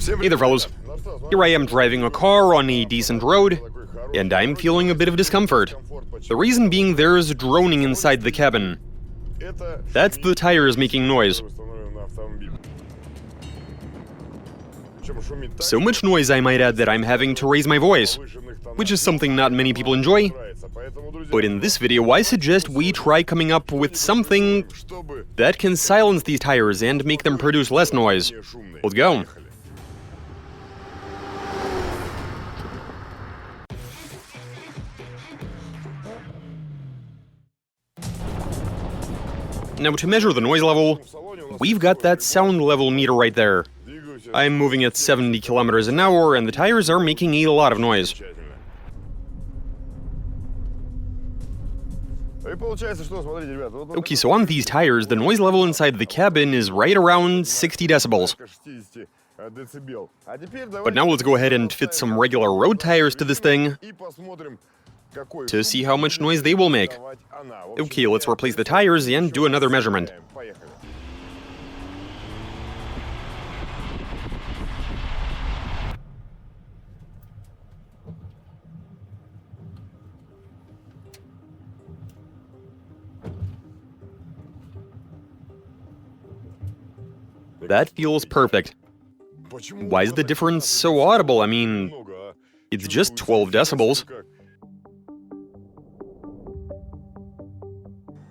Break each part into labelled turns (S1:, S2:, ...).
S1: Hey there, fellas. Here I am driving a car on a decent road, and I'm feeling a bit of discomfort. The reason being there's droning inside the cabin. That's the tires making noise. So much noise, I might add, that I'm having to raise my voice, which is something not many people enjoy. But in this video, I suggest we try coming up with something that can silence these tires and make them produce less noise. Let's go. Now, to measure the noise level, we've got that sound level meter right there. I'm moving at 70 kilometers an hour, and the tires are making a lot of noise. Okay, so on these tires, the noise level inside the cabin is right around 60 decibels. But now let's go ahead and fit some regular road tires to this thing to see how much noise they will make. Okay, let's replace the tires and do another measurement. That feels perfect. Why is the difference so audible? I mean, it's just 12 decibels.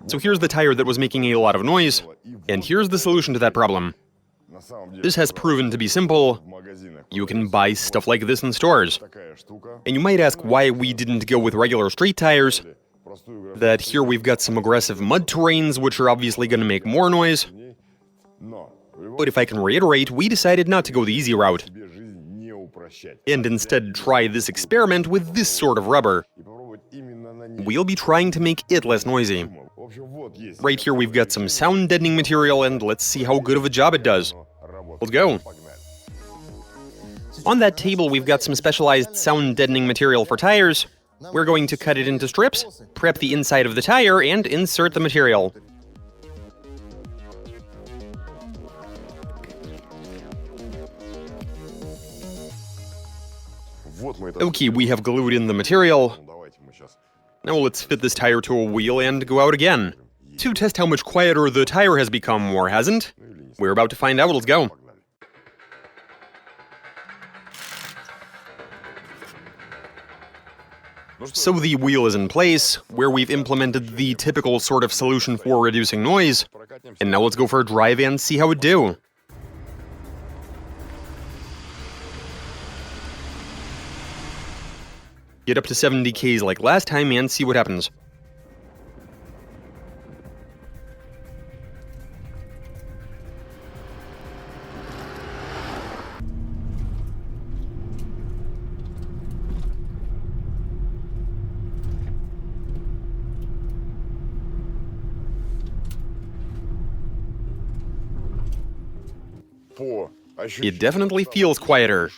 S1: So here's the tire that was making a lot of noise, and here's the solution to that problem. This has proven to be simple. You can buy stuff like this in stores. And you might ask why we didn't go with regular street tires, that here we've got some aggressive mud terrains, which are obviously going to make more noise. But if I can reiterate, we decided not to go the easy route, and instead try this experiment with this sort of rubber. We'll be trying to make it less noisy. Right here we've got some sound deadening material, and let's see how good of a job it does. Let's go. On that table we've got some specialized sound deadening material for tires. We're going to cut it into strips, prep the inside of the tire, and insert the material. Okay, we have glued in the material. Now let's fit this tire to a wheel and go out again, to test how much quieter the tire has become, or hasn't. We're about to find out. Let's go. So the wheel is in place, where we've implemented the typical sort of solution for reducing noise. And now let's go for a drive and see how it do. Get up to 70 Ks like last time and see what happens. It definitely feels quieter.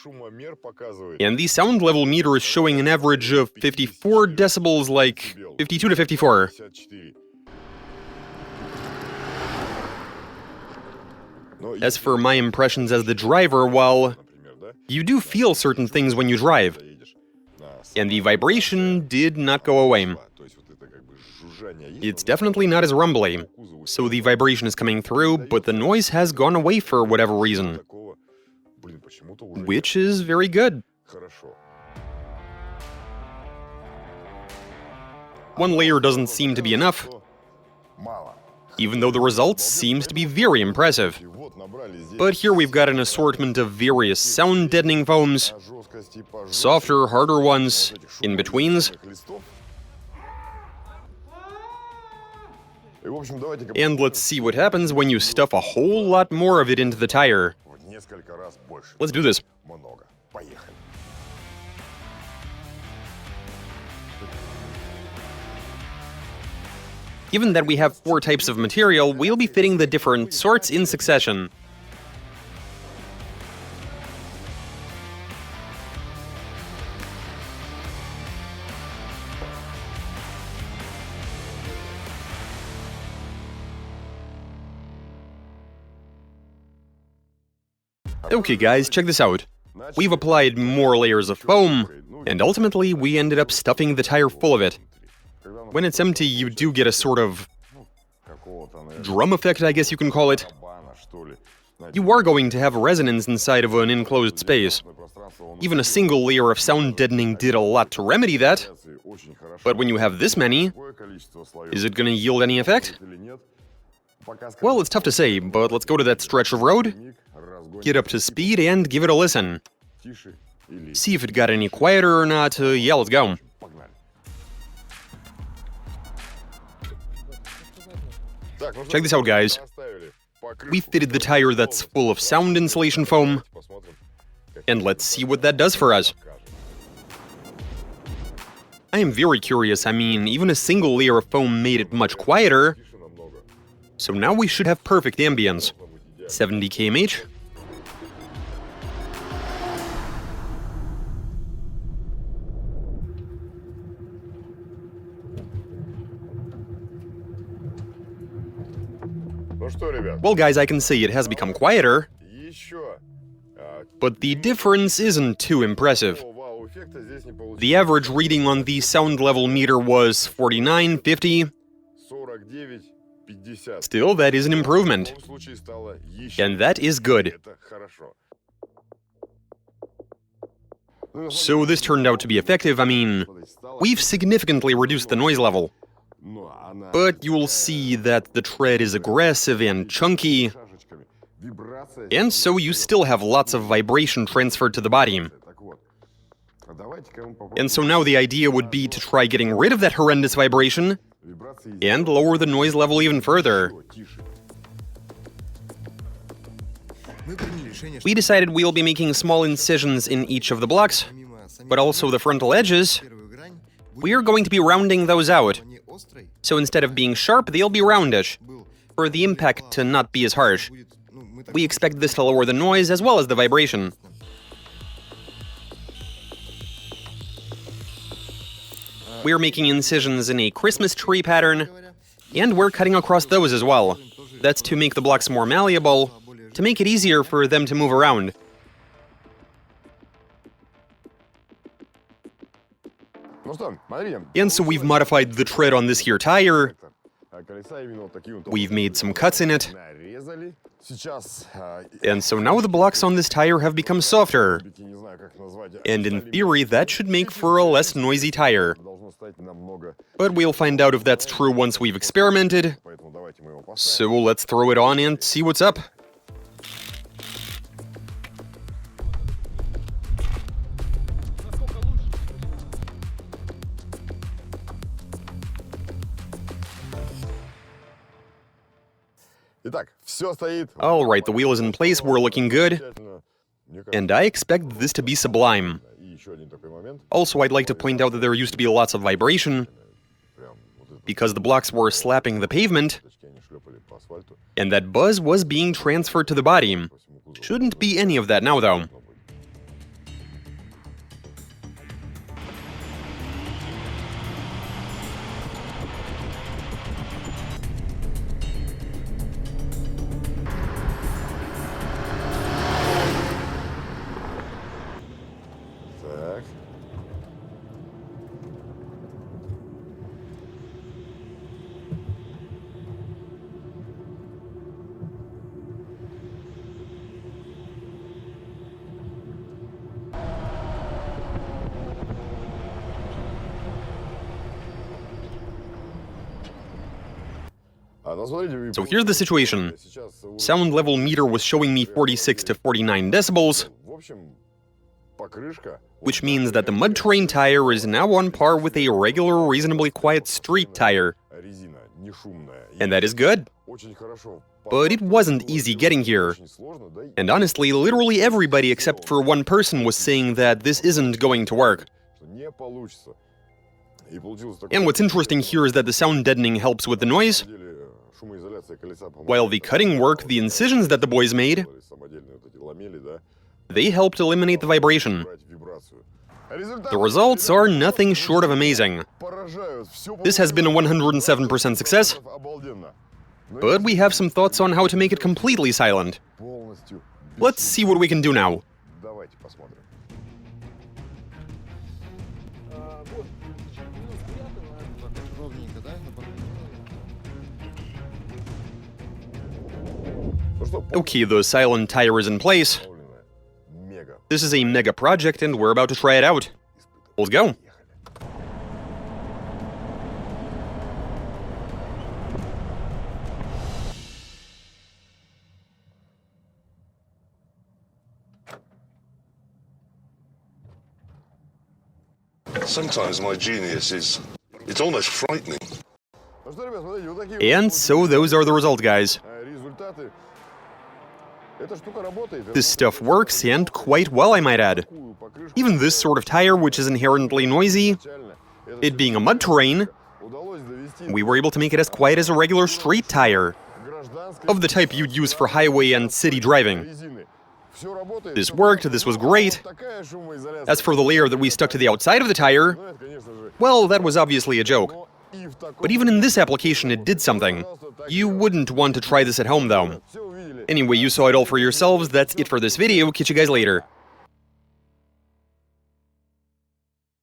S1: And the sound level meter is showing an average of 54 decibels, like 52 to 54. As for my impressions as the driver, well, you do feel certain things when you drive. And the vibration did not go away. It's definitely not as rumbly. So the vibration is coming through, but the noise has gone away for whatever reason. Which is very good. One layer doesn't seem to be enough, even though the result seems to be very impressive. But here we've got an assortment of various sound deadening foams, softer, harder ones, in-betweens. And let's see what happens when you stuff a whole lot more of it into the tire. Let's do this. Given that we have 4 types of material, we'll be fitting the different sorts in succession. Okay guys, check this out. We've applied more layers of foam, and ultimately we ended up stuffing the tire full of it. When it's empty, you do get a sort of drum effect, I guess you can call it. You are going to have resonance inside of an enclosed space. Even a single layer of sound deadening did a lot to remedy that. But when you have this many, is it gonna yield any effect? Well, it's tough to say, but let's go to that stretch of road, get up to speed, and give it a listen. See if it got any quieter or not. Yeah, let's go. Check this out, guys. We fitted the tire that's full of sound insulation foam, and let's see what that does for us. I am very curious. I mean, even a single layer of foam made it much quieter. So now we should have perfect ambience. 70 kmh. Well, guys, I can say it has become quieter, but the difference isn't too impressive. The average reading on the sound level meter was 49, 50. Still, that is an improvement. And that is good. So this turned out to be effective. I mean, we've significantly reduced the noise level. But you'll see that the tread is aggressive and chunky, and so you still have lots of vibration transferred to the body. And so now the idea would be to try getting rid of that horrendous vibration and lower the noise level even further. We decided we'll be making small incisions in each of the blocks, but also the frontal edges. We are going to be rounding those out. So instead of being sharp, they'll be roundish, for the impact to not be as harsh. We expect this to lower the noise as well as the vibration. We're making incisions in a Christmas tree pattern, and we're cutting across those as well. That's to make the blocks more malleable, to make it easier for them to move around. And so we've modified the tread on this here tire. We've made some cuts in it. And so now the blocks on this tire have become softer. And in theory, that should make for a less noisy tire. But we'll find out if that's true once we've experimented. So let's throw it on and see what's up. Alright, the wheel is in place, we're looking good. And I expect this to be sublime. Also, I'd like to point out that there used to be lots of vibration, because the blocks were slapping the pavement, and that buzz was being transferred to the body. Shouldn't be any of that now, though. So here's the situation. Sound level meter was showing me 46 to 49 decibels, which means that the mud terrain tire is now on par with a regular, reasonably quiet street tire. And that is good. But it wasn't easy getting here. And honestly, literally everybody except for one person was saying that this isn't going to work. And what's interesting here is that the sound deadening helps with the noise, while the cutting work, the incisions that the boys made, they helped eliminate the vibration. The results are nothing short of amazing. This has been a 107% success, but we have some thoughts on how to make it completely silent. Let's see what we can do now. Okay, the silent tire is in place. This is a mega project and we're about to try it out. Let's go.
S2: Sometimes my genius is... it's almost frightening.
S1: And so those are the results, guys. This stuff works, and quite well, I might add. Even this sort of tire, which is inherently noisy, it being a mud terrain, we were able to make it as quiet as a regular street tire, of the type you'd use for highway and city driving. This worked, this was great. As for the layer that we stuck to the outside of the tire, well, that was obviously a joke. But even in this application, it did something. You wouldn't want to try this at home, though. Anyway, you saw it all for yourselves, that's it for this video, catch you guys later.